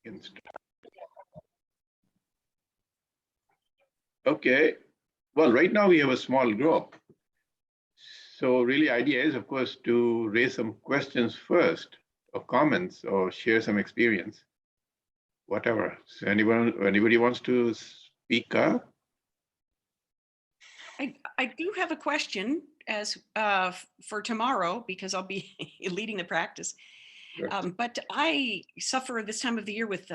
can start. Okay. Well, right now we have a small group. So really idea is, of course, to raise some questions first or comments or share some experience, whatever. So anybody wants to speak up? I do have a question as for tomorrow, because I'll be leading the practice. Sure. But I suffer this time of the year with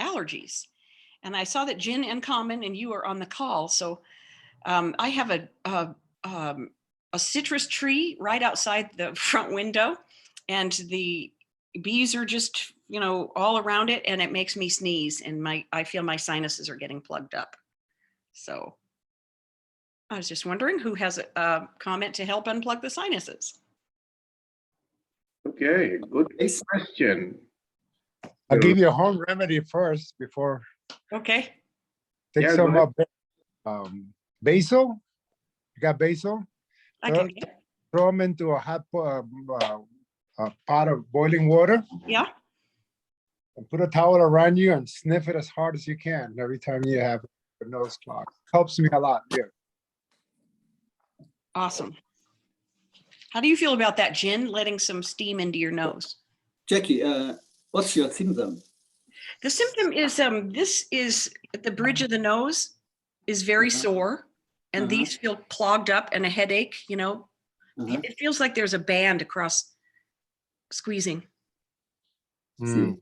allergies. And I saw that Jin and Common and you are on the call. So I have a citrus tree right outside the front window, and the bees are just, all around it, and it makes me sneeze, and I feel my sinuses are getting plugged up. So I was just wondering who has a comment to help unplug the sinuses. Okay, good question. I'll give you a home remedy first before. Okay. Take some basil. You got basil? I can get. Throw them into a hot pot of boiling water. Yeah. And put a towel around you and sniff it as hard as you can every time you have a nose clog. Helps me a lot. Yeah. Awesome. How do you feel about that, Jin, letting some steam into your nose? Jackie, what's your symptom? The symptom is this is at the bridge of the nose is very sore, and these feel clogged up, and a headache, It feels like there's a band across squeezing. Mm.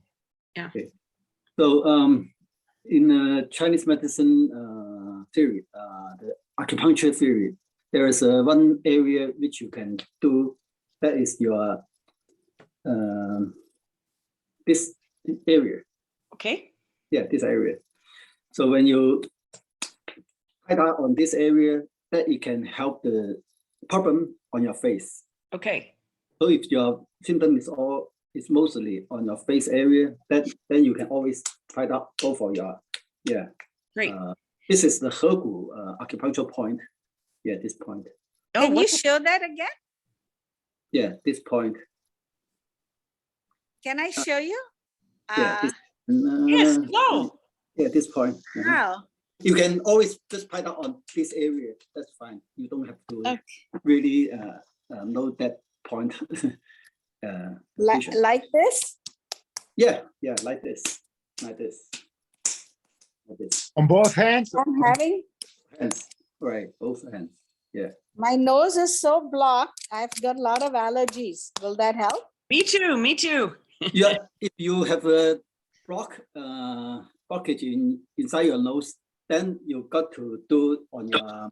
Yeah. Okay. So in Chinese medicine theory, the acupuncture theory, there is one area which you can do, that is your this area. Okay. Yeah, this area. So when you try that on this area, that it can help the problem on your face. Okay. So if your symptom is mostly on your face area, then you can always try that go for your Great. This is the Hegu acupuncture point. Yeah, this point. Oh, Can you show that again? Yeah, this point. Can I show you? Yeah, this, yes, no. yeah, this point. How? You can always just try that on this area. That's fine. You don't have to really know that point. Like this? Yeah, like this. On both hands? I'm having, Hands, right, both hands. Yeah. my nose is so blocked. I've got a lot of allergies. Will that help? Me too. Yeah, if you have a blockage inside your nose, then you got to do on your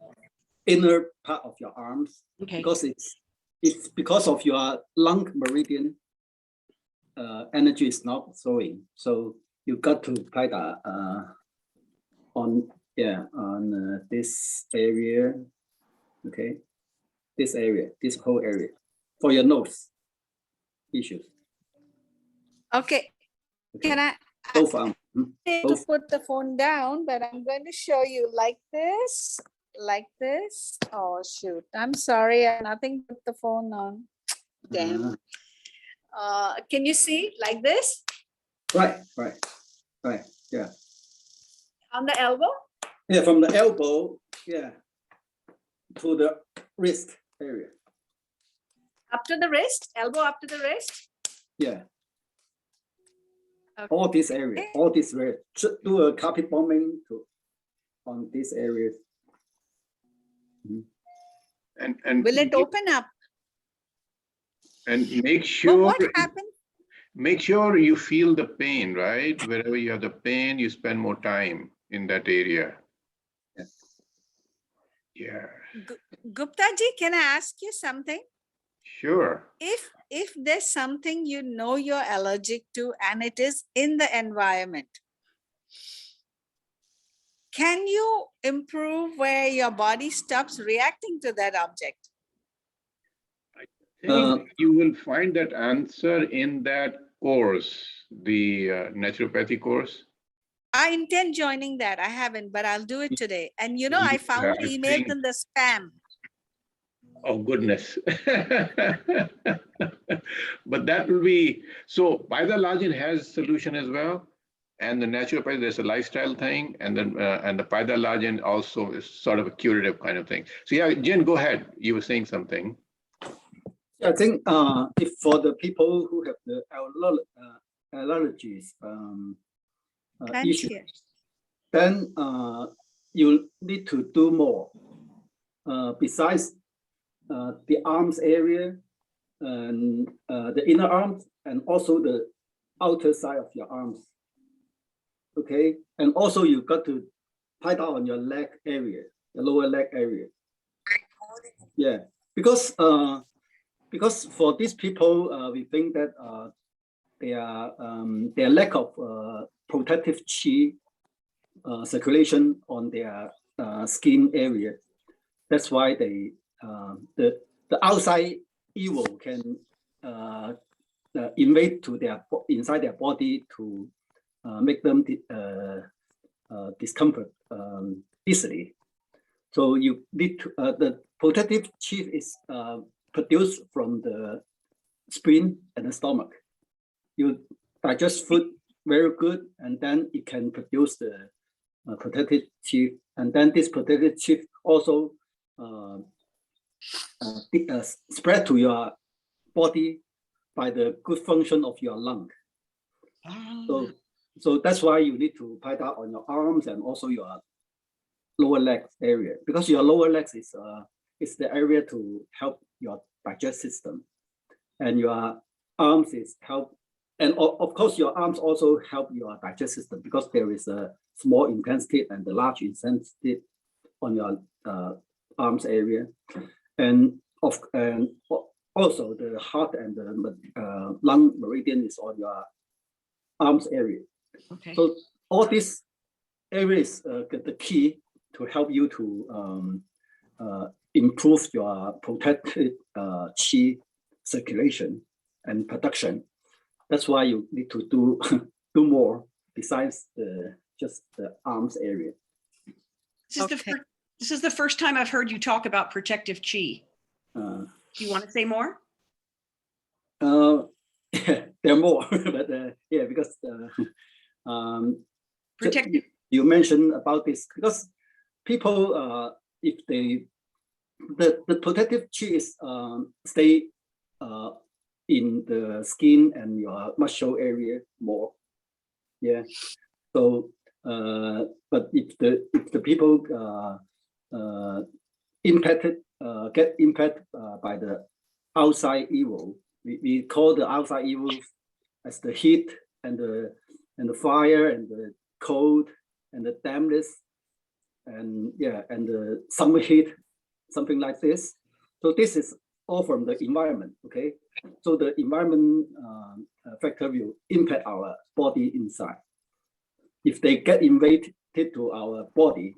inner part of your arms, Okay. because it's because of your lung meridian. Energy is not flowing, so you got to apply that on this area. Okay, this area, this whole area for your nose issues. Okay. Can I Both arms. need to put the phone down, but I'm going to show you like this. Oh shoot, I'm sorry, I have nothing but the phone on. Damn. Can you see like this? Right. Yeah. On the elbow? Yeah, from the elbow, to the wrist area. Up to the wrist? Elbow up to the wrist? Yeah. Okay. All this area, do a carpet bombing on this area. And Will it open up? And make But sure what happened? make sure you feel the pain, right? Wherever you have the pain, you spend more time in that area. Yeah. Gupta ji, can I ask you something? Sure. If there's something you're allergic to and it is in the environment, can you improve where your body stops reacting to that object? I think you will find that answer in that course, the naturopathy course. I intend joining that. I haven't, but I'll do it today. And I found emails in the spam. Oh, goodness. But that will be, so Paida Lajin has solution as well. And the naturopath, there's a lifestyle thing. And then and the Paida Lajin also is sort of a curative kind of thing. So yeah, Jen, go ahead. You were saying something. I think if for the people who have the allergies Can't issue, hear. then you need to do more. Besides the arms area and the inner arms and also the outer side of your arms. Okay, and also you got to tie down on your leg area, the lower leg area. Yeah, because for these people, we think that their lack of protective chi circulation on their skin area. That's why they the outside evil can invade to their inside their body to make them discomfort easily. So you need to, the protective chi is produced from the spleen and the stomach. You digest food very good, and then it can produce the protective chi, and then this protective chi also spread to your body by the good function of your lung. So that's why you need to Paida on your arms and also your lower legs area, because your lower legs is the area to help your digestive system, and your arms is help, and of course your arms also help your digestive system because there is a small intestine and the large intestine on your arms area, and also the heart and the lung meridian is on your arms area. Okay. So all these areas the key to help you to improve your protected chi circulation and production. That's why you need to do more besides just the arms area. This is the first time I've heard you talk about protective chi. Do you want to say more? There are more, but yeah, because Protective. you mentioned about this because people, if they the protective chi is stay in the skin and your muscle area more. Yeah. So, but if the people get impacted by the outside evil, we call the outside evil as the heat and the fire and the cold and the dampness and yeah and the summer heat, something like this. So this is all from the environment. Okay, so the environment factor will impact our body inside. If they get invaded to our body,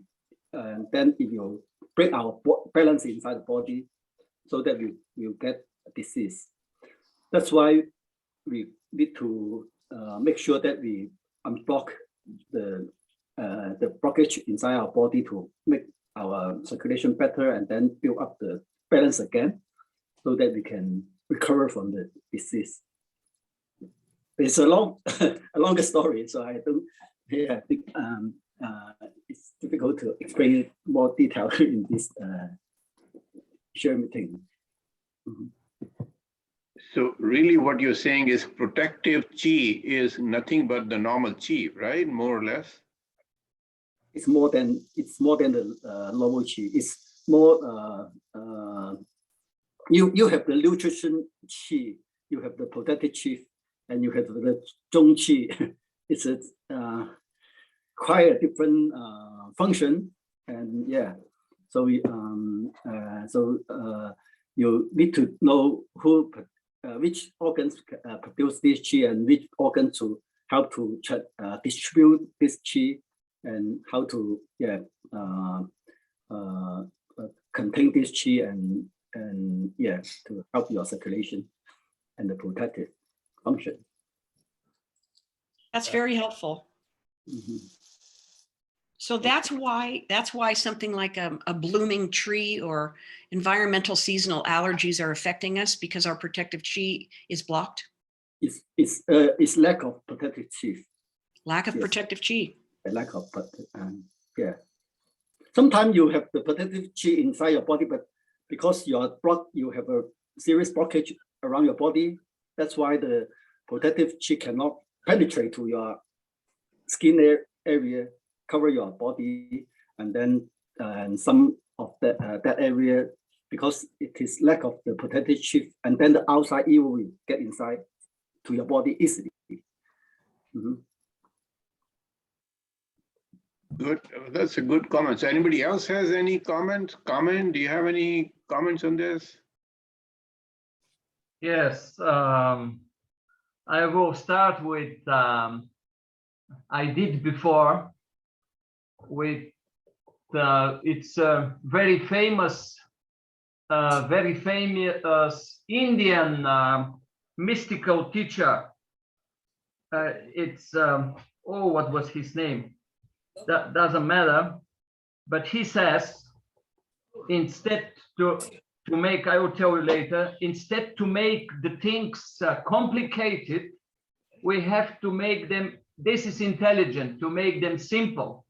then it will break our balance inside the body, so that we will get a disease. That's why we need to make sure that we unblock the blockage inside our body to make our circulation better and then build up the balance again, so that we can recover from the disease. It's a longer story, so I don't. Yeah, I think it's difficult to explain it more detail in this share meeting. Mm-hmm. So really what you're saying is protective chi is nothing but the normal chi, right? More or less. It's more than the normal chi. It's more you have the nutrition chi, you have the protective chi, and you have the zhong chi. It's a quite a different function, and yeah. So we you need to know who which organs produce this chi and which organs to help to distribute this chi, and how to contain this chi and yeah, to help your circulation and the protective function. That's very helpful. Mm-hmm. So that's why something like a blooming tree or environmental seasonal allergies are affecting us, because our protective chi is blocked. It's lack of protective chi. Lack of Yes. protective chi. A lack of yeah. Sometimes you have the protective chi inside your body, but because you have a serious blockage around your body. That's why the protective chi cannot penetrate to your skin area, cover your body, and then some of that area, because it is lack of the protective chi, and then the outside evil will get inside to your body easily. Mm-hmm. Good. That's a good comment. So anybody else has any comment? Do you have any comments on this? Yes, I will start with, I did before with, it's a very famous Indian mystical teacher. Oh, what was his name? That doesn't matter, but he says, instead to make, I will tell you later, instead to make the things complicated, we have to make them, this is intelligent, to make them simple.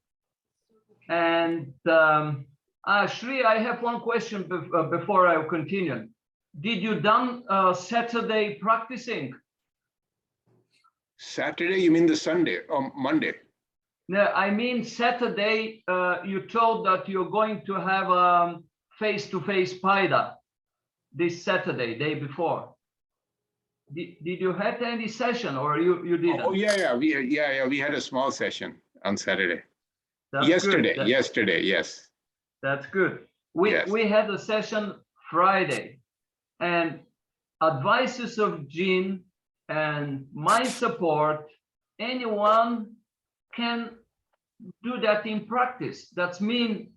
And Shri, I have one question before I continue. Did you done Saturday practicing? Saturday, you mean the Sunday or Monday? No, I mean Saturday, you told that you're going to have face-to-face Paida this Saturday, day before. Did you have any session, or you didn't? Oh yeah, we had a small session on Saturday. That's yesterday, good. yes. That's good. We had a session Friday, and advices of Jin and my support, anyone can do that in practice. That's mean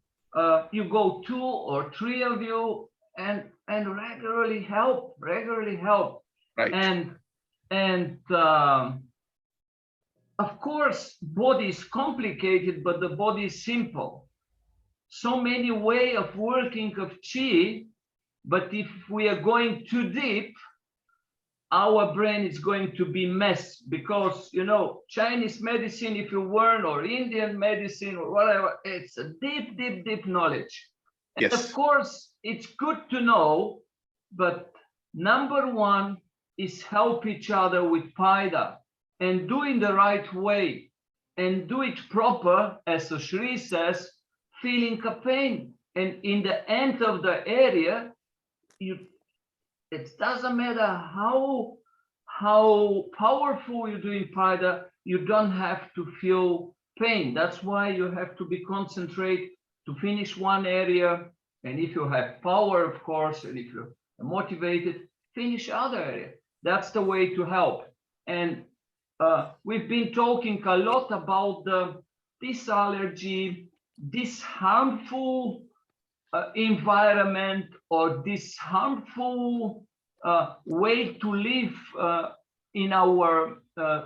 you go 2 or 3 of you and regularly help. Right. And of course, body is complicated, but the body is simple. So many way of working of chi, but if we are going too deep, our brain is going to be mess, because Chinese medicine, if you learn, or Indian medicine or whatever, it's a deep knowledge. Yes. And of course, it's good to know, but number one is help each other with Paida and do in the right way and do it proper, as Shri says, feeling a pain. And in the end of the area, it doesn't matter how powerful you're doing Paida, you don't have to feel pain. That's why you have to be concentrate to finish one area. And if you have power, of course, and if you're motivated, finish other area. That's the way to help. And we've been talking a lot about this allergy, this harmful environment, or this harmful way to live in our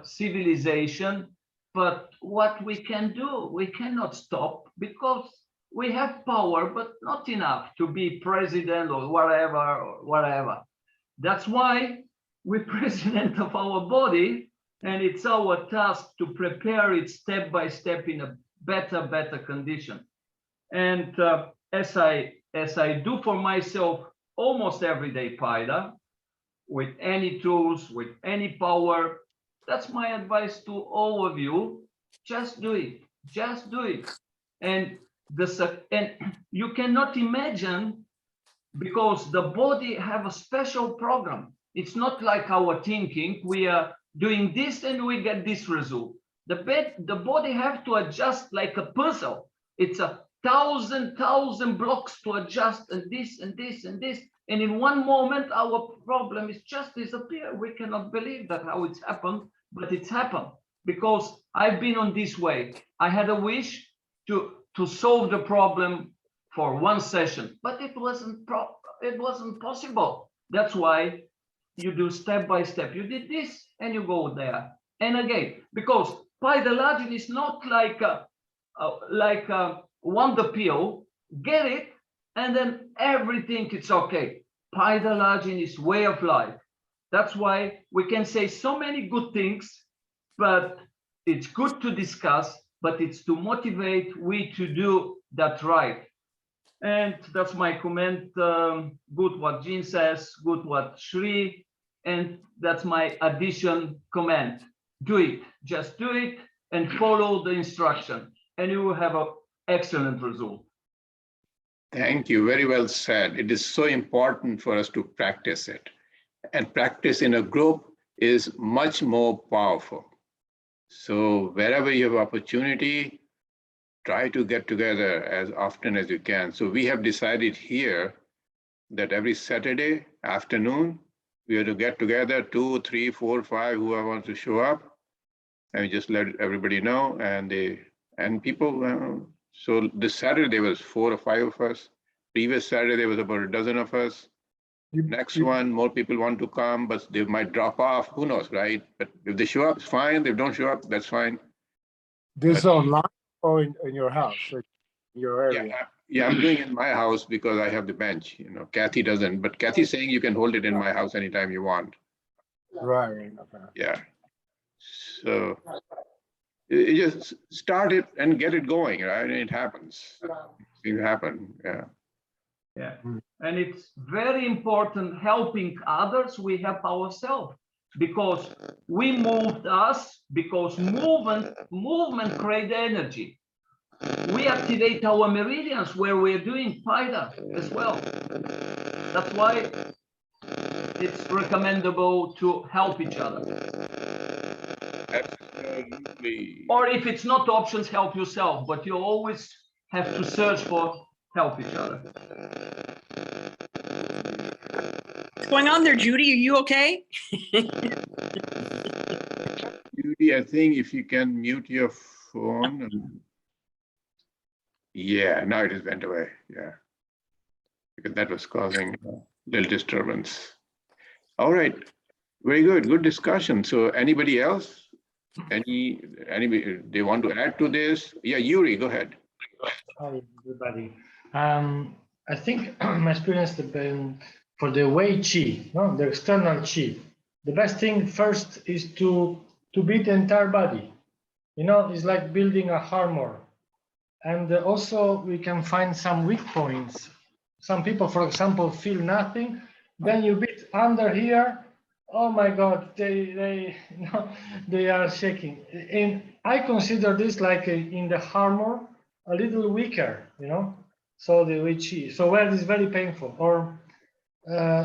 civilization. But what we can do, we cannot stop, because we have power, but not enough to be president or whatever. That's why we're president of our body, and it's our task to prepare it step by step in a better condition. And as I do for myself almost every day Paida, with any tools, with any power, that's my advice to all of you. Just do it. And you cannot imagine, because the body have a special program. It's not like our thinking, we are doing this and we get this result. The body have to adjust like a puzzle. It's a thousand blocks to adjust, and this and this and this. And in one moment, our problem is just disappear. We cannot believe that how it's happened, but it's happened because I've been on this way. I had a wish to solve the problem for one session, but it wasn't possible. That's why you do step by step. You did this and you go there. And again, because Paida Lajin is not like like wonder pill, get it, and then everything it's okay. Paida Lajin is way of life. That's why we can say so many good things, but it's good to discuss, but it's to motivate we to do that right. And that's my comment. Good what Jean says, good what Shri, and that's my addition comment. Do it, just do it and follow the instruction, and you will have an excellent result. Thank you. Very well said. It is so important for us to practice it. And practice in a group is much more powerful. So wherever you have opportunity, try to get together as often as you can. So we have decided here that every Saturday afternoon, we are to get together, 2, 3, 4, 5, whoever wants to show up, and we just let everybody know. And people, so this Saturday there was 4 or 5 of us. Previous Saturday there was about a dozen of us. Next one, more people want to come, but they might drop off. Who knows, right? But if they show up, it's fine. If they don't show up, that's fine. This is online or in your house, or your area? Yeah, I'm doing it in my house because I have the bench. You know, Kathy doesn't, but Kathy's saying you can hold it in my house anytime you want. Right. Okay. Yeah. So you just start it and get it going, right? And it happens. Things happen. Yeah. Yeah, and it's very important helping others. We help ourselves because we moved us, because movement create energy. We activate our meridians where we're doing Paida as well. That's why it's recommendable to help each other. Absolutely. Or if it's not options, help yourself, but you always have to search for help each other. What's going on there, Judy? Are you okay? Judy, I think if you can mute your phone. Yeah, now it has went away. Yeah. Because that was causing a little disturbance. All right. Very good. Good discussion. So anybody else? Anybody they want to add to this? Yeah, Yuri, go ahead. Hi, everybody. I think my experience depends for the Wei Qi, no, the external Qi. The best thing first is to beat the entire body. You know, it's like building a armor. And also we can find some weak points. Some people, for example, feel nothing. Then you beat under here. Oh my God, they are shaking. And I consider this like in the armor, a little weaker, you know. So the Wei Qi, so where it is very painful. Or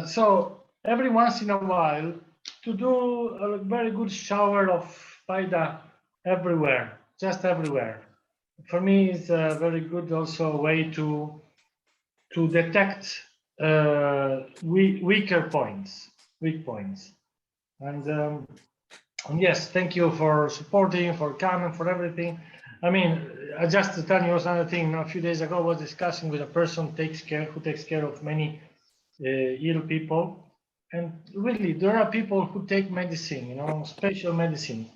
so every once in a while to do a very good shower of Paida everywhere, just everywhere. For me, it's a very good also way to detect weak points. And yes, thank you for supporting, for coming, for everything. I mean, just to tell you another thing. A few days ago, I was discussing with a person who takes care of many ill people, and really, there are people who take medicine, you know, special medicine.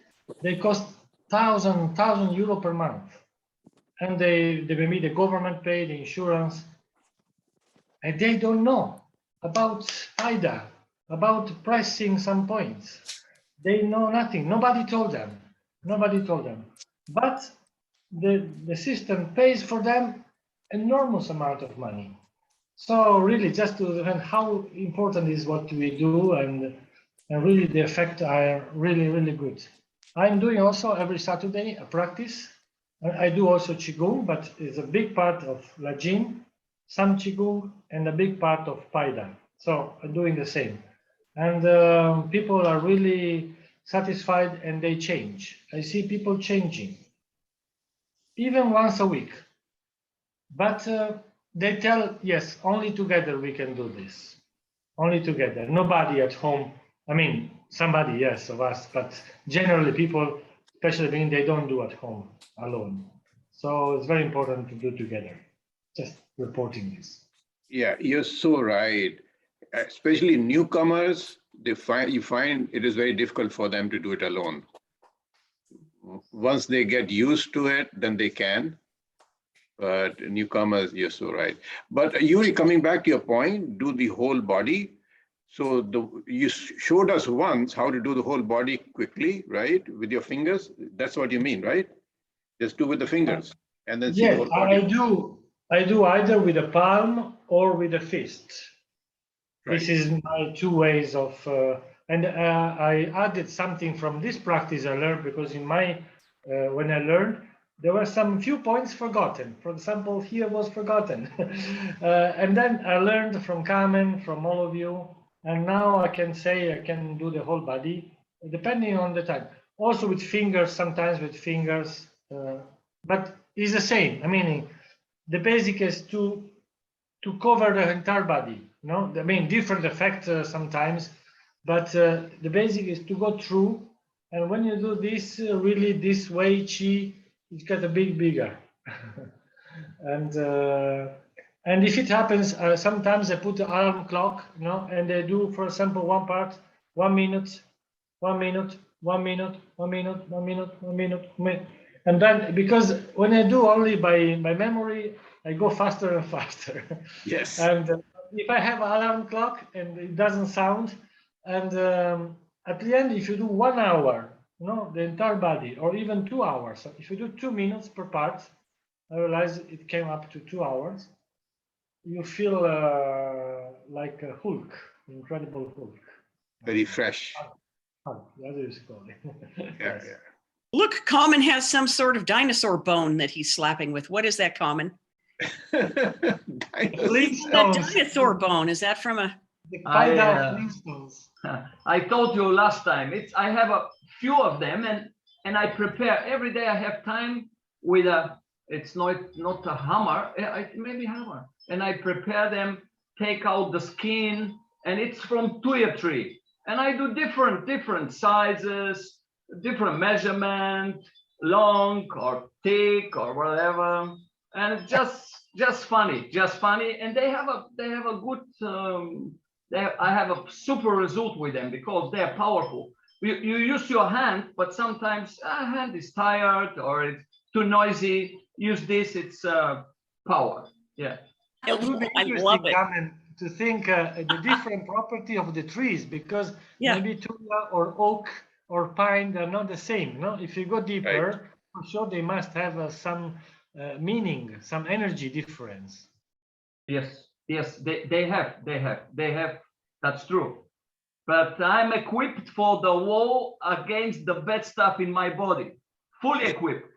They cost €1,000 per month, and they maybe the government pay the insurance, and they don't know about Paida, about pricing some points. They know nothing. Nobody told them. But the system pays for them enormous amount of money. So really, just to understand how important is what we do, and really the effects are really good. I'm doing also every Saturday a practice. I do also Qigong, but it's a big part of Lajin, some Qigong, and a big part of Paida. So I'm doing the same. And people are really satisfied and they change. I see people changing, even once a week. But they tell, yes, only together we can do this. Only together, nobody at home. I mean, somebody, yes, of us, but generally people, especially when they don't do at home alone. So it's very important to do together. Just reporting this. Yeah, you're so right. Especially newcomers, you find it is very difficult for them to do it alone. Once they get used to it, then they can. but newcomers, you're so right. But Yuri, coming back to your point, do the whole body. So you showed us once how to do the whole body quickly, right? With your fingers. That's what you mean, right? Just do with the fingers and then see the Yes, whole body. I do either with a palm or with a fist. Right. This is my two ways of, and I added something from this practice I learned, because in my, when I learned, there were some few points forgotten. For example, here was forgotten. And then I learned from Carmen, from all of you, and now I can say I can do the whole body, depending on the time. Also with fingers, sometimes with fingers, but it's the same. I mean, the basic is to cover the entire body. No, I mean different effects sometimes, but the basic is to go through. And when you do this, really this way, chi, it gets a bit bigger. And if it happens, sometimes I put the alarm clock, you know, and I do, for example, one part, 1 minute, 1 minute, 1 minute, 1 minute, 1 minute, 1 minute, 1 minute. And then, because when I do only by memory, I go faster and faster. Yes. And if I have an alarm clock and it doesn't sound, and at the end, if you do 1 hour, you know, the entire body, or even 2 hours, so if you do 2 minutes per part, I realize it came up to 2 hours. You feel like a Hulk, Incredible Hulk. Very fresh. Hulk, that is called it. Yeah, Yes. yeah. Look, Common has some sort of dinosaur bone that he's slapping with. What is that, Common? That Flintstones. dinosaur bone. Is that from a? The Paida Flintstones. I told you last time, I have a few of them, and I prepare every day. I have time with it's not a hammer, maybe hammer, and I prepare them, take out the skin, and it's from tuya tree, and I do different sizes, different measurement, long or thick or whatever, and just funny, and they have a good. I have a super result with them because they are powerful. You use your hand, but sometimes hand is tired or it's too noisy. Use this, it's power. Yeah. It would be I love interesting, it. Carmen, to think the different property of the trees, because Yeah. maybe tuya or oak or pine, they're not the same. No, if you go deeper, for sure they must have some meaning, some energy difference. Yes, they have. That's true. But I'm equipped for the war against the bad stuff in my body. Fully equipped.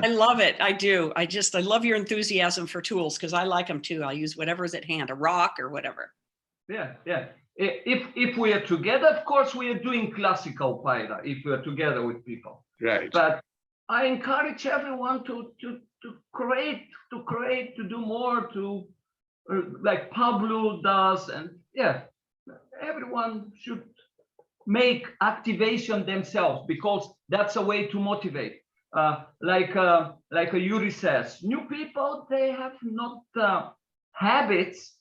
I love it. I do. I love your enthusiasm for tools because I like them too. I'll use whatever is at hand, a rock or whatever. Yeah. If we are together, of course, we are doing classical Paida. If we are together with people. Right. But I encourage everyone to create, to do more, to like Pablo does, and yeah, everyone should make activation themselves because that's a way to motivate. Like a Yuri says, new people, they have not habits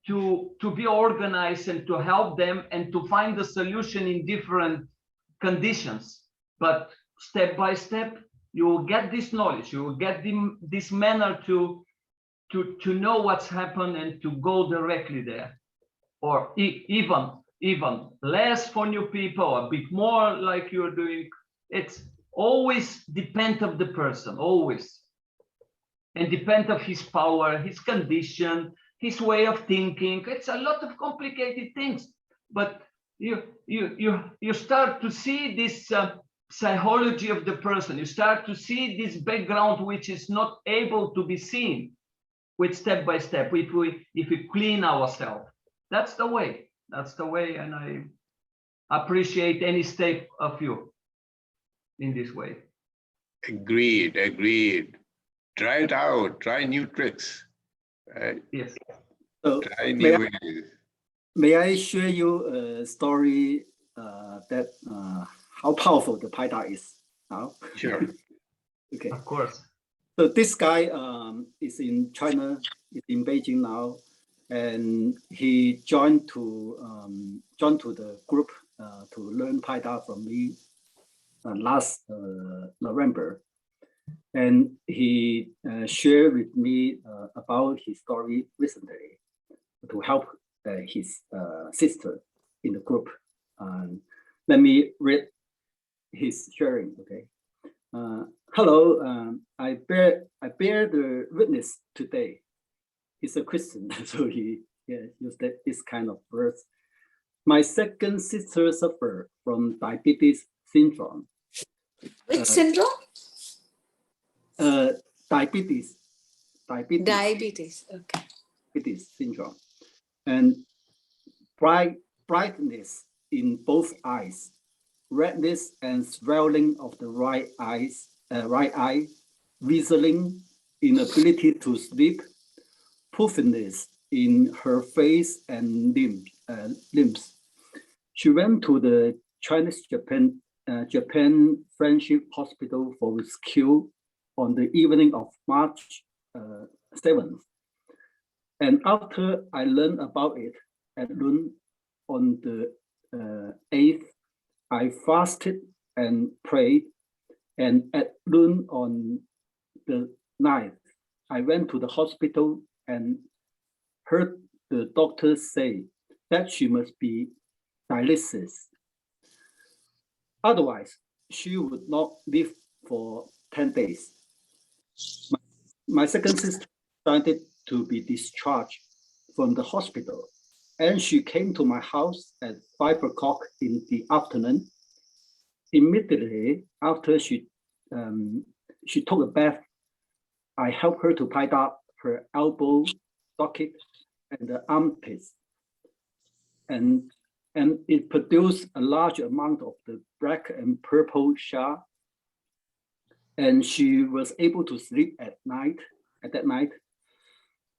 to be organized and to help them and to find the solution in different conditions. But step by step, you will get this knowledge, you will get this manner to know what's happened and to go directly there. Or even less for new people, a bit more like you're doing. It's always depend of the person, always. And depend of his power, his condition, his way of thinking. It's a lot of complicated things. But you start to see this psychology of the person. You start to see this background which is not able to be seen with step by step if we clean ourselves. That's the way, and I appreciate any step of you in this way. Agreed. Try it out, try new tricks. Right? Yes. So Try new ways. may I share you a story that how powerful the Paida is now? Sure. Okay. Of course. So this guy is in China, is in Beijing now, and he joined to the group to learn Paida from me last November. And he shared with me about his story recently to help his sister in the group. Let me read his sharing. Okay. Hello. I bear the witness today. He's a Christian, so he used this kind of words. My second sister suffered from diabetes syndrome. Which syndrome? Diabetes. Diabetes. Okay. Diabetes syndrome. And brightness in both eyes, redness and swelling of the right eye, whistling, inability to sleep, puffiness in her face and limbs. She went to the Chinese-Japan Friendship Hospital for rescue on the evening of March 7th. And after I learned about it at noon on the 8th, I fasted and prayed. And at noon on the 9th, I went to the hospital and heard the doctors say that she must be dialysis. Otherwise, she would not live for 10 days. My second sister started to be discharged from the hospital, and she came to my house at 5 o'clock in the afternoon. Immediately after she took a bath, I helped her to tie up her elbow socket and the armpits, and it produced a large amount of the black and purple char, and she was able to sleep at that night.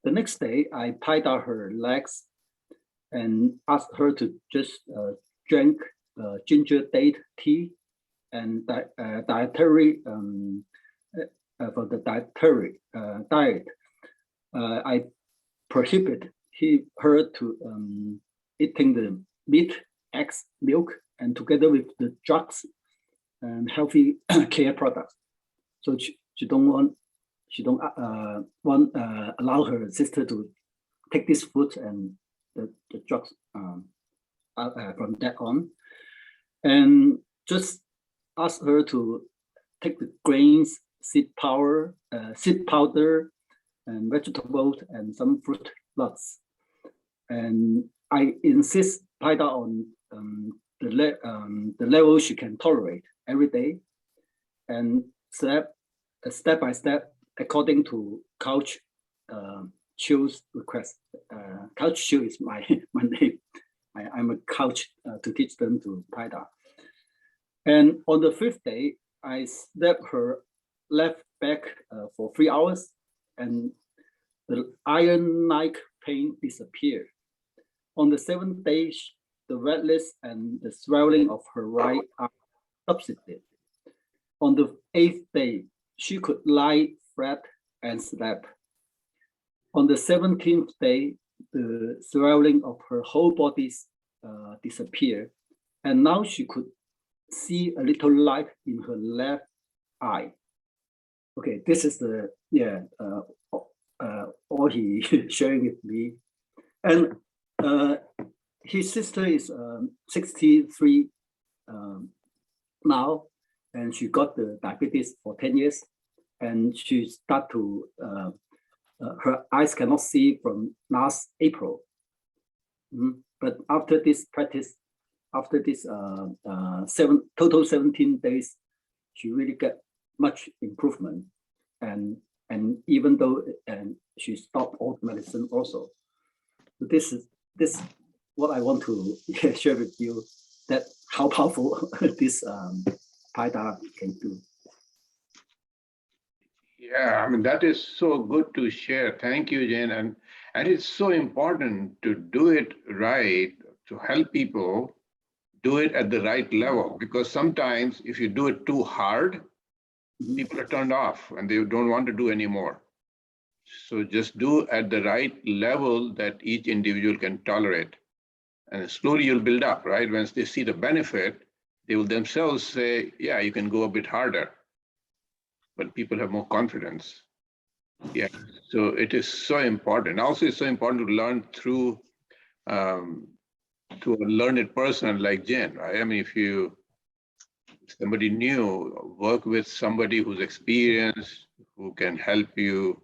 The next day, I tied up her legs and asked her to just drink ginger date tea and dietary for the dietary diet. I prohibit her to eating the meat, eggs, milk, and together with the drugs and healthy care products. So she don't allow her sister to take this food and the drugs from that on, and just ask her to take the grains, seed powder, and vegetables, and some fruit nuts. And I insist Paida on the level she can tolerate every day, and step by step according to Couch Chill's request. Couch Chill is my name. I'm a coach to teach them to Paida. And on the 5th day, I stepped her left back for 3 hours, and the iron-like pain disappeared. On the 7th day, the redness and the swelling of her right eye subsided. On the 8th day, she could lie flat and sleep. On the 17th day, the swelling of her whole body disappeared, and now she could see a little light in her left eye. Okay, this is the all he sharing with me, and his sister is 63 now, and she got the diabetes for 10 years, and she start to her eyes cannot see from last April. But after this practice, after this total 17 days, she really get much improvement, and even though she stopped all the medicine also. So this is what I want to share with you, that how powerful this Paida can do. Yeah, I mean, that is so good to share. Thank you, Jane. And it's so important to do it right, to help people do it at the right level, because sometimes if you do it too hard, people are turned off and they don't want to do anymore. So just do at the right level that each individual can tolerate. And slowly you'll build up, right? Once they see the benefit, they will themselves say, yeah, you can go a bit harder. but people have more confidence. Yeah, so it is so important. Also, it's so important to learn through to a learned person like Jen, right? I mean, if somebody new, work with somebody who's experienced, who can help you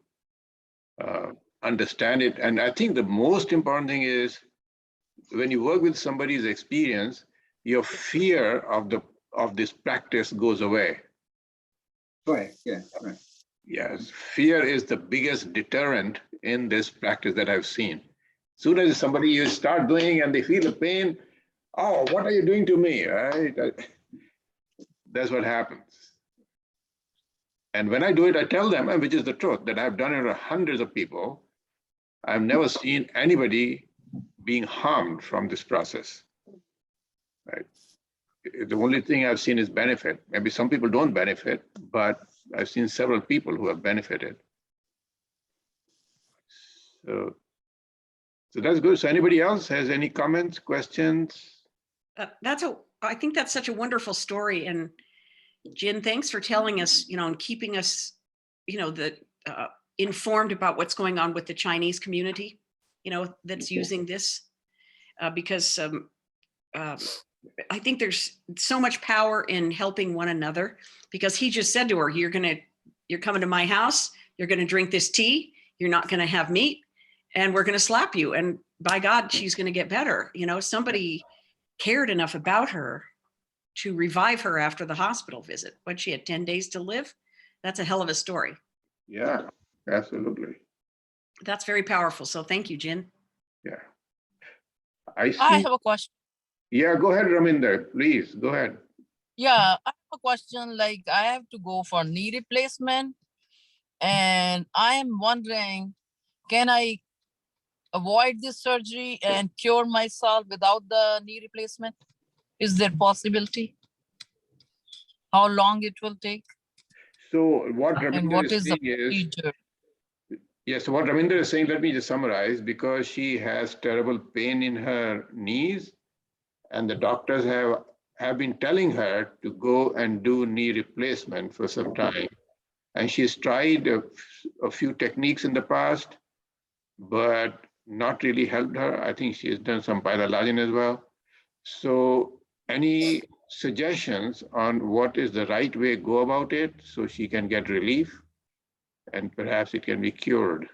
understand it. And I think the most important thing is when you work with somebody's experience, your fear of this practice goes away. Right, yeah, right. Yes, fear is the biggest deterrent in this practice that I've seen. As soon as somebody you start doing and they feel the pain, oh, what are you doing to me, right? That's what happens. And when I do it, I tell them, and which is the truth, that I've done it to hundreds of people. I've never seen anybody being harmed from this process, right? The only thing I've seen is benefit. Maybe some people don't benefit, but I've seen several people who have benefited. So that's good. So anybody else has any comments, questions? I think that's such a wonderful story. And Jin, thanks for telling us, and keeping us, informed about what's going on with the Chinese community, that's using this, because I think there's so much power in helping one another, because he just said to her, you're coming to my house, you're going to drink this tea, you're not going to have meat, and we're going to slap you. And by God, she's going to get better. Somebody cared enough about her to revive her after the hospital visit. But she had 10 days to live. That's a hell of a story. Yeah, absolutely. That's very powerful. So thank you, Jin. Yeah. I have a question. Yeah, go ahead, Raminder, please, go ahead. Yeah, I have a question. Like, I have to go for knee replacement, and I am wondering, can I avoid this surgery and cure myself without the knee replacement? Is there possibility? How long it will take? So what And Raminder what is is the saying is, procedure? yes, what Raminder is saying, let me just summarize, because she has terrible pain in her knees, and the doctors have been telling her to go and do knee replacement for some time. And she's tried a few techniques in the past, but not really helped her. I think she's done some Paida Lajin as well. So any suggestions on what is the right way to go about it so she can get relief and perhaps it can be cured?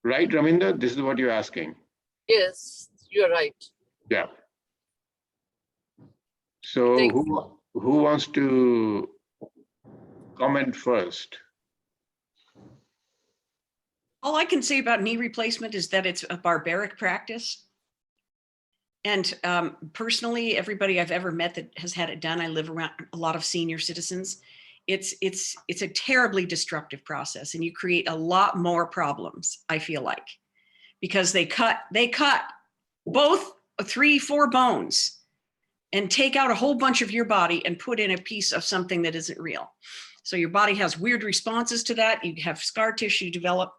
Right, Raminder? This is what you're asking. Yes, you're right. Yeah. So Thank who wants to comment first? All I can say about knee replacement is that it's a barbaric practice. And personally, everybody I've ever met that has had it done, I live around a lot of senior citizens. It's a terribly destructive process, and you create a lot more problems, I feel like, because they cut both 3-4 bones and take out a whole bunch of your body and put in a piece of something that isn't real. So your body has weird responses to that. You have scar tissue develop.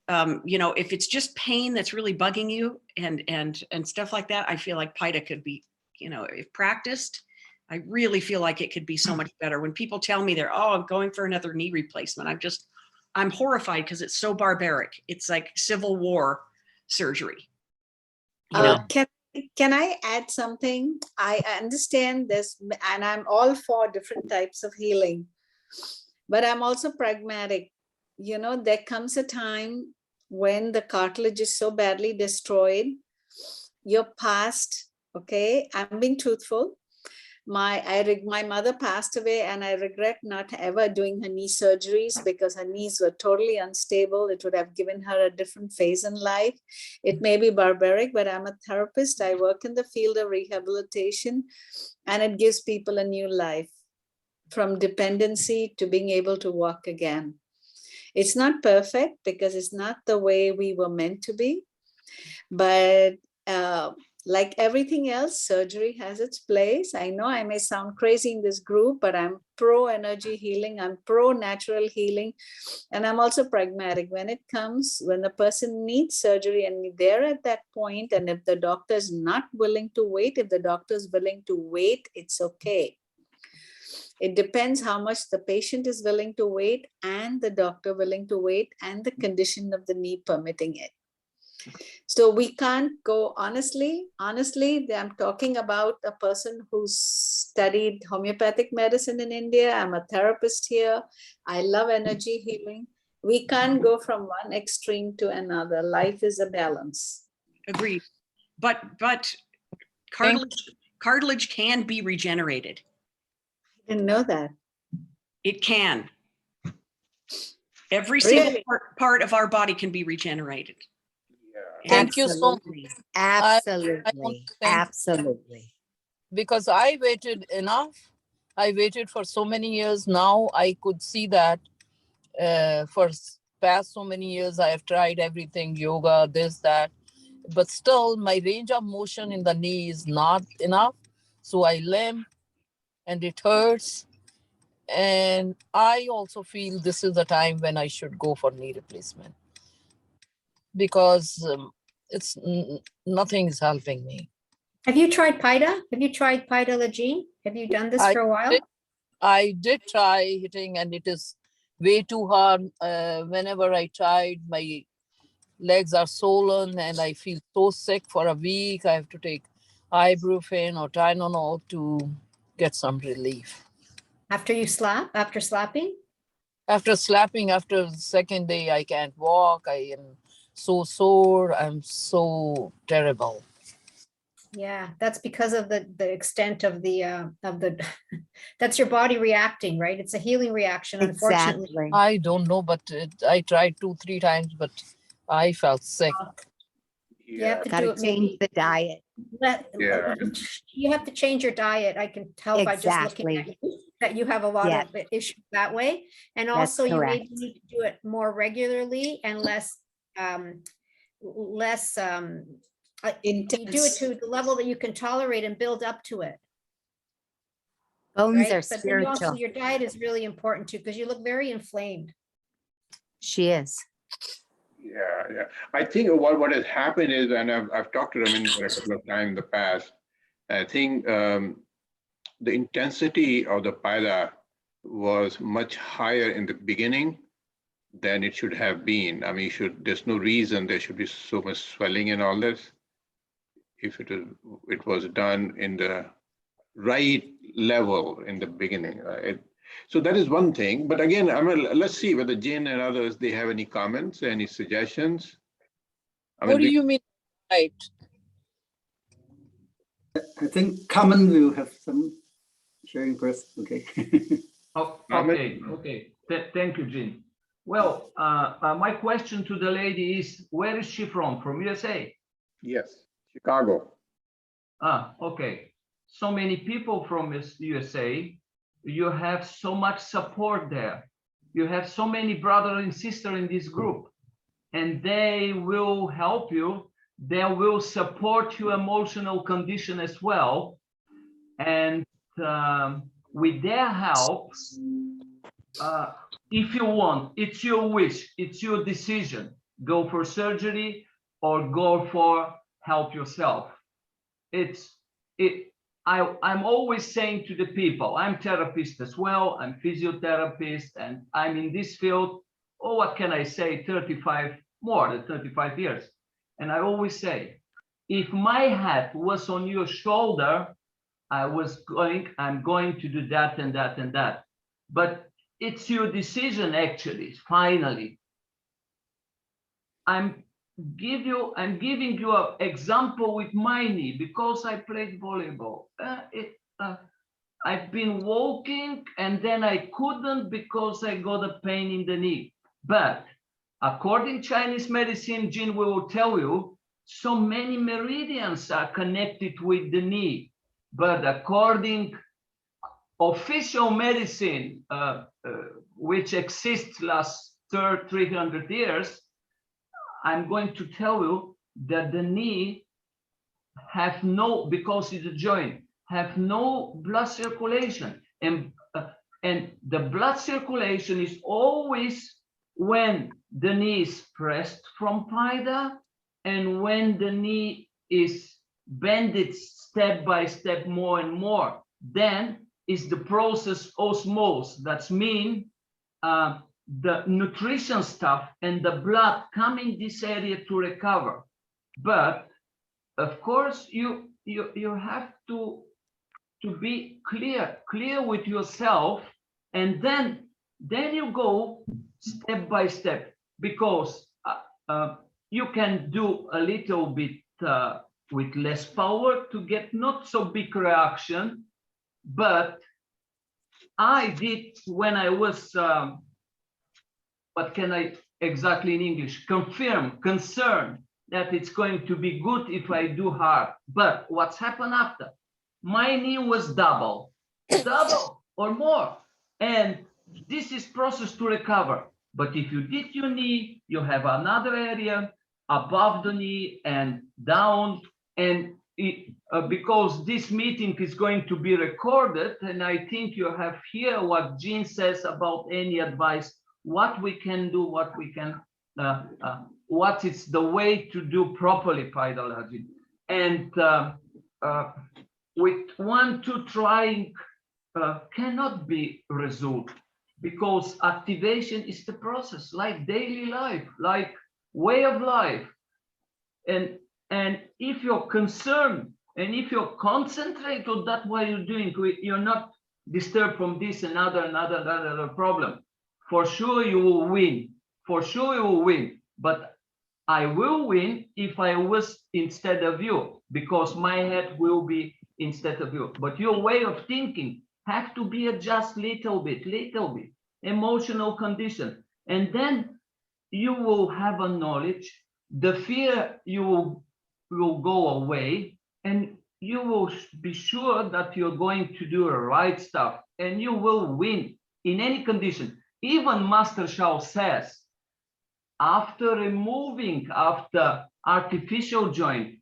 If it's just pain that's really bugging you and stuff like that, I feel like Paida could be, if practiced, I really feel like it could be so much better. When people tell me I'm going for another knee replacement, I'm horrified because it's so barbaric. It's like Civil War surgery. Can I add something? I understand this, and I'm all for different types of healing, but I'm also pragmatic. There comes a time when the cartilage is so badly destroyed, your past, okay, I'm being truthful. My mother passed away, and I regret not ever doing her knee surgeries because her knees were totally unstable. It would have given her a different phase in life. It may be barbaric, but I'm a therapist. I work in the field of rehabilitation, and it gives people a new life from dependency to being able to walk again. It's not perfect because it's not the way we were meant to be, but like everything else, surgery has its place. I know I may sound crazy in this group, but I'm pro energy healing. I'm pro natural healing. And I'm also pragmatic when the person needs surgery and they're at that point, and if the doctor is not willing to wait, if the doctor is willing to wait, it's okay. It depends how much the patient is willing to wait and the doctor willing to wait and the condition of the knee permitting it. So we can't go, honestly, I'm talking about a person who's studied homeopathic medicine in India. I'm a therapist here. I love energy healing. We can't go from one extreme to another. Life is a balance. Agreed. But cartilage can be regenerated. I didn't know that. It can. Every Really? single part of our body can be regenerated. Thank you so much. Absolutely. I want to thank- Absolutely. Because I waited enough. I waited for so many years. Now I could see that for past so many years, I have tried everything, yoga, this, that, but still my range of motion in the knee is not enough. So I limp and it hurts. And I also feel this is the time when I should go for knee replacement because nothing is helping me. Have you tried Paida? Have you tried Paida Lajin? Have you done this for a while? I did try hitting and it is way too hard. Whenever I tried, my legs are swollen and I feel so sick for a week. I have to take ibuprofen or Tylenol to get some relief. After you slap? After slapping? After slapping, after the second day, I can't walk. I am so sore. I'm so terrible. Yeah, that's because of the extent of the that's your body reacting, right? It's a healing reaction, unfortunately. Exactly. I don't know, but I tried 2-3 times, but I felt sick. You have to Gotta do it change maybe. the diet. Yeah. You have to change your diet. I can tell by just looking at Exactly. you that you have a lot Yes. of issues that way. And That's also you correct. need to do it more regularly and less you do it Intense. to the level that you can tolerate and build up to it. Bones Right? are But then also spiritual. your diet is really important too, because you look very inflamed. She is. Yeah. I think what has happened is, and I've talked to Ramin a couple of times in the past, I think the intensity of the Paida was much higher in the beginning than it should have been. I mean, there's no reason there should be so much swelling and all this if it was done in the right level in the beginning. So that is one thing. But again, let's see whether Jane and others, they have any comments, any suggestions. What do you mean, right? I think Carmen will have some sharing first. Okay. Oh, okay. Thank you, Jean. Well, my question to the lady is, where is she from? From USA? Yes, Chicago. Okay. So many people from USA. You have so much support there. You have so many brothers and sisters in this group, and they will help you. They will support your emotional condition as well. And with their help, if you want, it's your wish, it's your decision. Go for surgery or go for help yourself. I'm always saying to the people, I'm therapist as well, I'm physiotherapist, and I'm in this field, what can I say, more than 35 years. And I always say, if my hat was on your shoulder, I'm going to do that and that and that. But it's your decision, actually, finally. I'm giving you an example with my knee because I played volleyball. I've been walking and then I couldn't because I got a pain in the knee. But according to Chinese medicine, Jin will tell you, so many meridians are connected with the knee. But according official medicine, which exists last 300 years, I'm going to tell you that the knee have no, because it's a joint, have no blood circulation. And the blood circulation is always when the knee is pressed from Paida and when the knee is bended step by step more and more. Then is the process osmosis. That's mean the nutrition stuff and the blood come in this area to recover. But of course, you have to be clear with yourself, and then you go step by step, because you can do a little bit with less power to get not so big reaction. But I did when I was what can I exactly in English, concerned that it's going to be good if I do hard. But what's happened after? My knee was double or more. And this is process to recover. But if you did your knee, you have another area above the knee and down. And because this meeting is going to be recorded, and I think you have here what Jean says about any advice, what we can do, what we can, what is the way to do properly Paida Lajin. And with 1, 2 trying cannot be result, because activation is the process, like daily life, like way of life. And if you're concerned and if you're concentrate on that what you're doing, you're not disturbed from this and another problem. For sure you will win. For sure you will win. But I will win if I was instead of you, because my head will be instead of you. But your way of thinking have to be adjust little bit, emotional condition. And then you will have a knowledge, the fear you will go away, and you will be sure that you're going to do the right stuff, and you will win in any condition. Even Master Shao says, after removing artificial joint,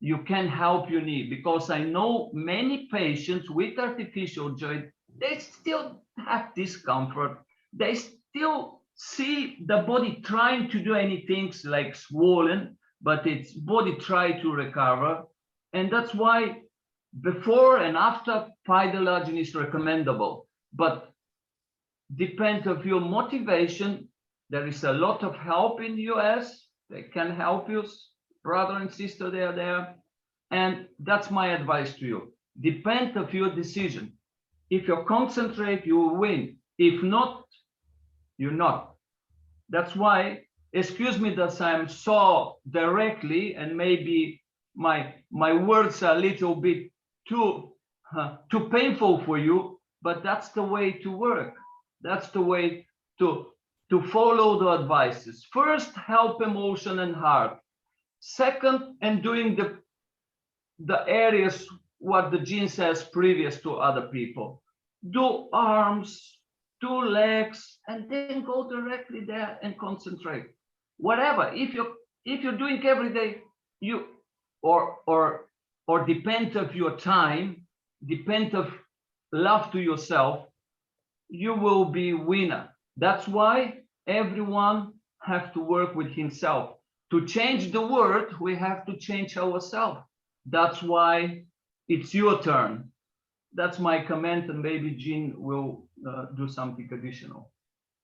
you can help your knee, because I know many patients with artificial joint, they still have discomfort. They still see the body trying to do anything like swollen, but its body try to recover. And that's why before and after Paida Lajin is recommendable. But depends of your motivation. There is a lot of help in the US. They can help you, brother and sister, they are there. And that's my advice to you. Depend of your decision. If you concentrate, you will win. If not, you're not. That's why, excuse me that I'm so directly, and maybe my words are a little bit too painful for you, but that's the way to work. That's the way to follow the advices. First, help emotion and heart. Second, and doing the areas what the Jean says previous to other people. Do arms, do legs, and then go directly there and concentrate. Whatever. If you're doing every day, you or depend of your time, depend of love to yourself, you will be winner. That's why everyone have to work with himself. To change the world, we have to change ourselves. That's why it's your turn. That's my comment, and maybe Jean will do something additional.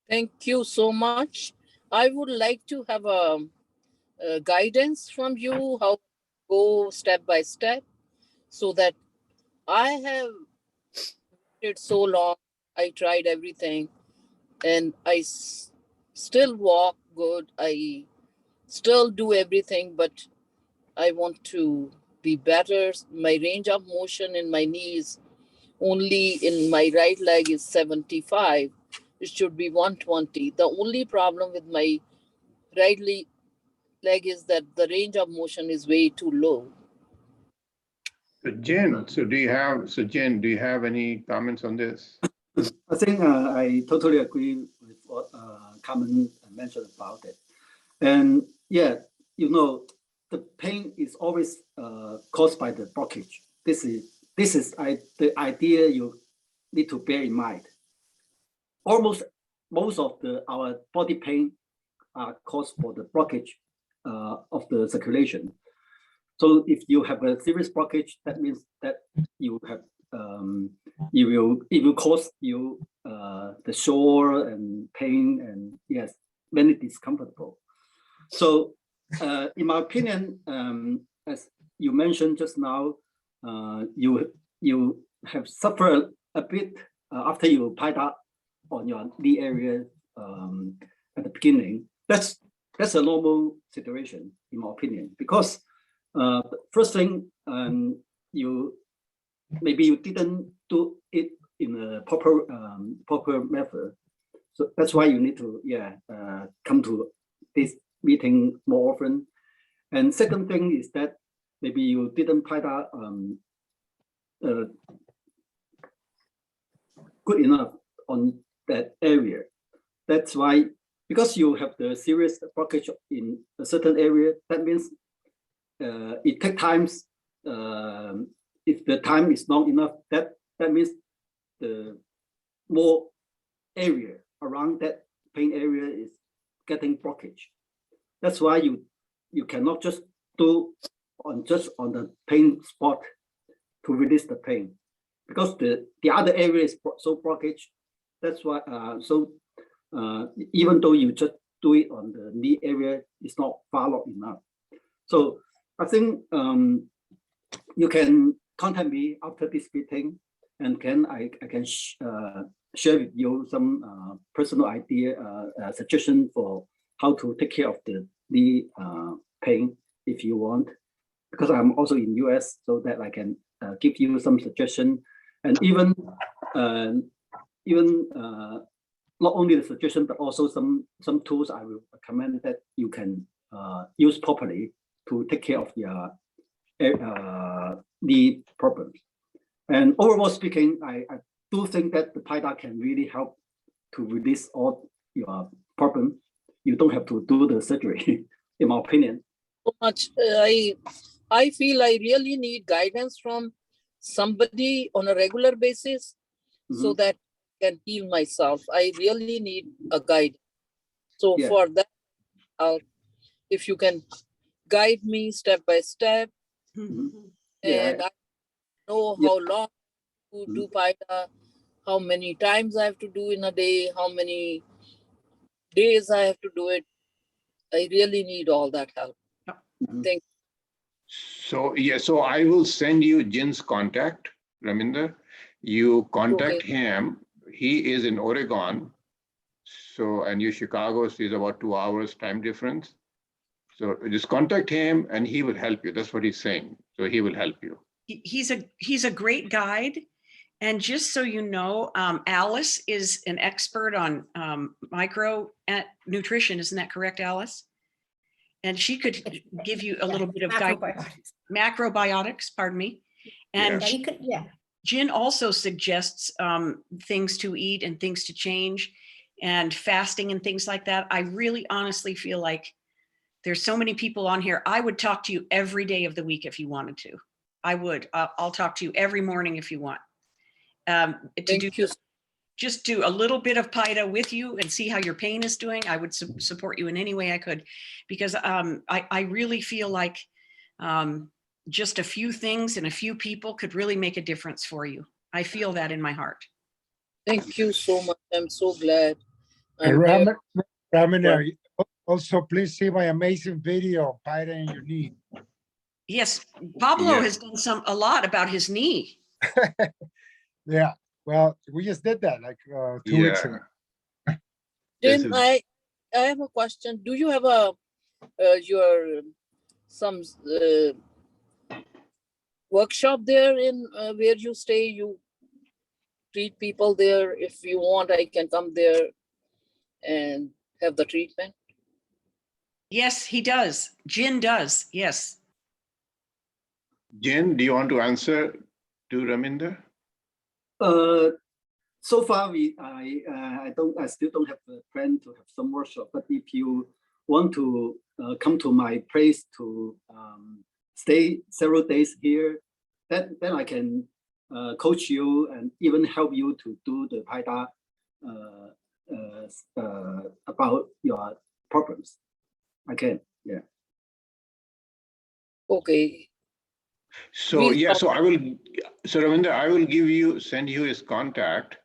Thank you so much. I would like to have a guidance from you, how to go step by step, so that I have waited so long. I tried everything, and I still walk good. I still do everything, but I want to be better. My range of motion in my knees, only in my right leg is 75. It should be 120. The only problem with my right leg is that the range of motion is way too low. Jen, Jen, do you have any comments on this? I think I totally agree with what Carmen mentioned about it. And yeah, you know, the pain is always caused by the blockage. This is the idea you need to bear in mind. Almost most of our body pain are caused for the blockage of the circulation. So if you have a serious blockage, that means that you have it will cause you the sore and pain and yes, very discomfortable. So in my opinion, as you mentioned just now, you have suffered a bit after you Paida on your knee area at the beginning. That's a normal situation in my opinion, because first thing, maybe you didn't do it in a proper method. So that's why you need to come to this meeting more often. And second thing is that maybe you didn't Paida good enough on that area. That's why, because you have the serious blockage in a certain area, that means it takes times. If the time is long enough, that means the more area around that pain area is getting blockage. That's why you cannot just do on the pain spot to release the pain, because the other area is so blockage. That's why even though you just do it on the knee area, it's not followed enough. So I think you can contact me after this meeting, and I can share with you some personal idea, suggestion for how to take care of the knee pain if you want, because I'm also in US, so that I can give you some suggestion, and even not only the suggestion, but also some tools I will recommend that you can use properly to take care of your knee problems. And overall speaking, I do think that the Paida can really help to release all your problems. You don't have to do the surgery, in my opinion. So much. I feel I really need guidance from somebody on a regular basis, so that I can heal myself. I really need a guide. So for that, if you can guide me step by step, and I know how long to do Paida, how many times I have to do in a day, how many days I have to do it. I really need all that help. Thank you. So so I will send you Jin's contact, Raminder. You contact him. He is in Oregon. So, and you Chicago, so is about 2 hours time difference. So just contact him and he will help you. That's what he's saying. So he will help you. He's a great guide. And just so you know, Alice is an expert on micro nutrition. Isn't that correct, Alice? And she could give you a little bit of guidance. Macrobiotics, pardon me. And Jin also suggests things to eat and things to change and fasting and things like that. I really honestly feel like there's so many people on here. I would talk to you every day of the week if you wanted to. I would. I'll talk to you every morning if you want. Just do a little bit of Paida with you and see how your pain is doing. I would support you in any way I could, because I really feel like just a few things and a few people could really make a difference for you. I feel that in my heart. Thank you so much. I'm so glad. Ramin, also please see my amazing video of Paida in your knee. Yes, Pablo has done a lot about his knee. Yeah, well, we just did that like 2 weeks ago. Jin, I have a question. Do you have some workshop there in where you stay? You treat people there. If you want, I can come there and have the treatment. Yes, he does. Jin does. Yes. Jin, do you want to answer to Raminder? So far, I still don't have a plan to have some workshop. But if you want to come to my place to stay several days here, then I can coach you and even help you to do the Paida about your problems. I can, yeah. Okay. So We'll yeah, talk. so Ravinder, I will send you his contact,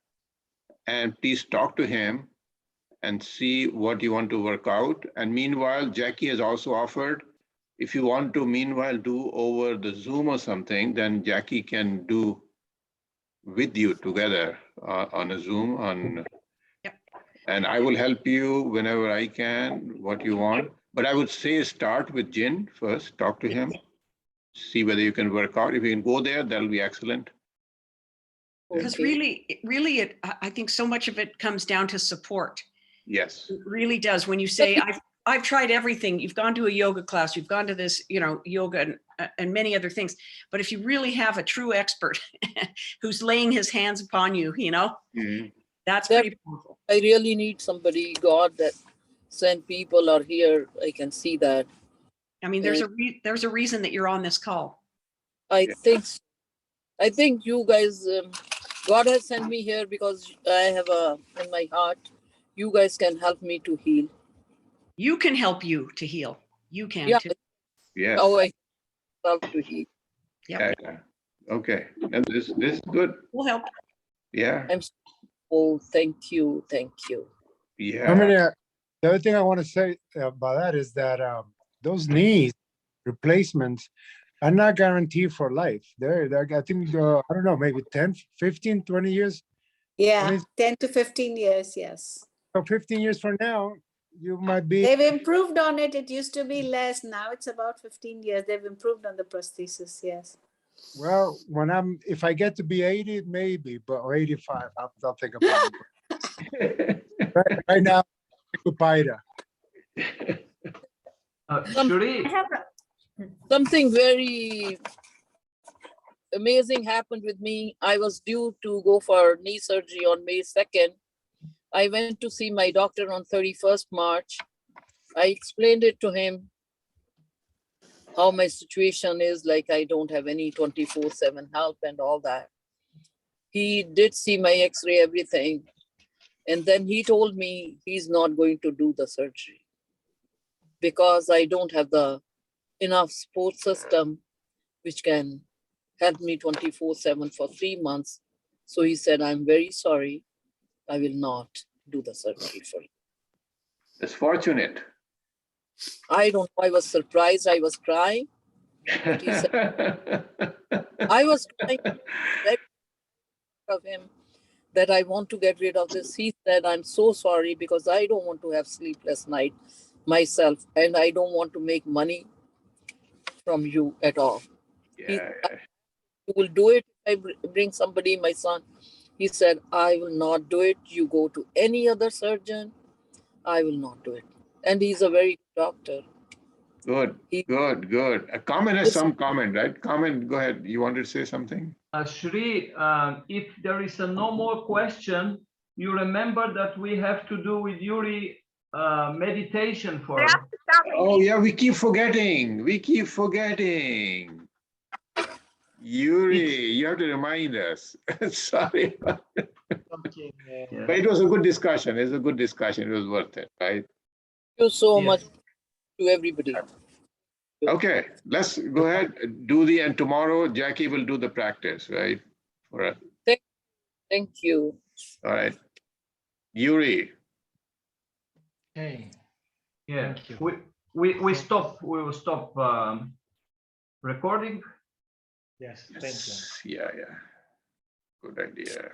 and please talk to him and see what you want to work out. And meanwhile, Jackie has also offered, if you want to meanwhile do over the Zoom or something, then Jackie can do with you together on a Zoom Yep. and I will help you whenever I can, what you want. But I would say start with Jin first, talk to him, see whether you can work out. If you can go there, that'll be excellent. Because Okay. really, I think so much of it comes down to support. Yes. It really does. When you say, I've tried everything, you've gone to a yoga class, you've gone to this, yoga and many other things. But if you really have a true expert who's laying his hands upon you, Mhm. that's That- pretty powerful. I really need somebody, God, that send people are here. I can see that. I mean, there's a reason that you're on this call. I Yeah. think you guys, God has sent me here because I have in my heart, you guys can help me to heal. You can help you to heal. You can Yeah. too. Yes. How I help to heal. Yep. Yeah. Okay. And this is good. We'll help. Yeah. Oh, thank you. Thank you. Yeah. I mean, the other thing I want to say about that is that those knee replacements are not guaranteed for life. They're I think, I don't know, maybe 10, 15, 20 years. Yeah, mean- 10 to 15 years, yes. So 15 years from now, you might be, They've improved on it. It used to be less. Now it's about 15 years. They've improved on the prosthesis, yes. well, if I get to be 80, maybe, but or 85, I'll think about it. Right now, to Paida. Shri, Something very amazing happened with me. I was due to go for knee surgery on May 2nd. I went to see my doctor on 31st March. I explained it to him how my situation is, like I don't have any 24/7 help and all that. He did see my x-ray, everything. And then he told me he's not going to do the surgery because I don't have the enough support system which can help me 24/7 for 3 months. So he said, I'm very sorry. I will not do the surgery for you. It's fortunate. I don't know. I was surprised. I was crying. He said, I was crying of him that I want to get rid of this. He said, I'm so sorry because I don't want to have sleepless night myself and I don't want to make money from you at all. Yeah. You will do it if I bring somebody, my son. He said, I will not do it. You go to any other surgeon. I will not do it. And he's a very good doctor. Good. Good. A comment has some comment, right? Comment, go ahead. You wanted to say something? Shri, if there is no more question, you remember that we have to do with Yuri meditation for. Oh yeah, we keep forgetting. Yuri, you have to remind us. Sorry. But it was a good discussion. It was worth it, right? Thank you so Yes. much to everybody. Okay, let's go ahead, and tomorrow Jackie will do the practice, right? For us. Thank you. All right. Yuri. Hey, Yeah, thank you. we will stop recording. Yes, thank you. Yeah. Good idea.